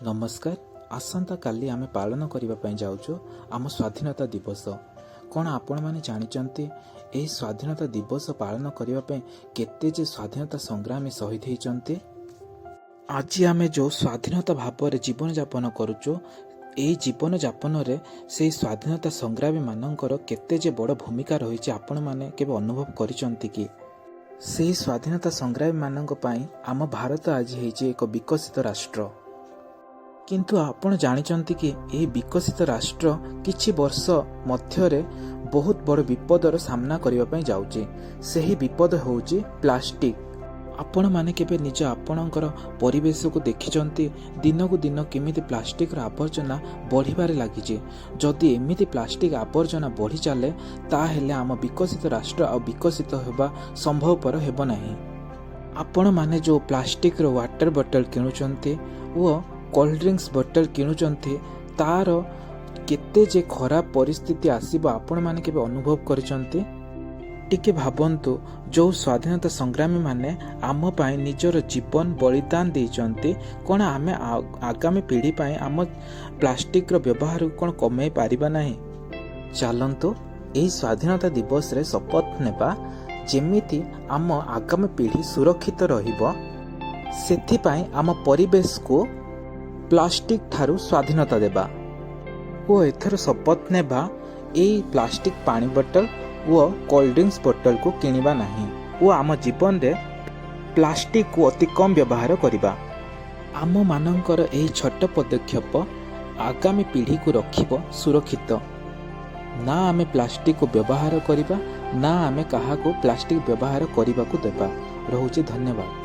नमस्कार। आसंता काली आमे पालन करबा पई जाउछो आम स्वाधीनता दिवस। कौन आपण माने जानिचंती एही स्वाधीनता दिवस पालन करबा पई केते जे स्वाधीनता संग्रामी शहीद होइचंती। आज आमे जो स्वाधीनता भाव जीवन यापन करूचो एही जीवन यापन रे से स्वाधीनता संग्रामी मानकर केते जे बड़ भूमिका रही आपण माने केबे अनुभव करिचंती कि से स्वाधीनता संग्रामी मानक पई आम भारत आज हेजे एक विकसित राष्ट्र। किंतु आपण जानिचंती कि यह विकसित राष्ट्र किछि वर्ष मध्यरे बहुत बड़ विपदर सामना करबा पई जाउची। सेही विपद होउची प्लास्टिक। आपण माने केबे निज आपणकर परिवेश को देखिचंती दिन को दिन केमिति प्लास्टिक आवर्जना बढ़िबारे लागिची। जदि एमिति प्लास्टिक आवर्जना बढ़ी चले ताहेले आम विकसित राष्ट्र आ विकसित होबा संभवपर हेबो नाही। आपण माने जो प्लास्टिक रो वाटर बोतल किनुचंती वो कोल्ड ड्रिंक्स बोतल किनुचंती तार केते जे खराब परिस्थिति आसीबो आपण माने केबे अनुभव करिसंती। टिके भाबंतु जो स्वाधीनता संग्रामी माने आम पाई निजर जीवन बलिदान देइचंती कोन आमे आगामी पीढ़ी पाई आम प्लास्टिक रो व्यवहार कोन कमै पारिबा नाही। चलंतु एही स्वाधीनता दिवस रे शपथ नेबा जेमिति आम आगामी पीढ़ी सुरक्षित रहिबो सेथि पाई आम परिवेश को प्लास्टिक ठारू स्वाधीनता देबा ओ एथर शपथ नेबा एई प्लास्टिक पानी बोतल वो कोल्ड ड्रिंक्स बोतल को किनिबा नाही ओ आम जीवन रे प्लास्टिक को अति कम व्यवहार करिबा। आम मानकर एही छोट पदक्षेप आगामी पीढ़ी को रखिबो सुरक्षित। ना आमे प्लास्टिक को व्यवहार करिबा ना आमे काहा को प्लास्टिक व्यवहार करिबा को देबा। रहुची धन्यवाद।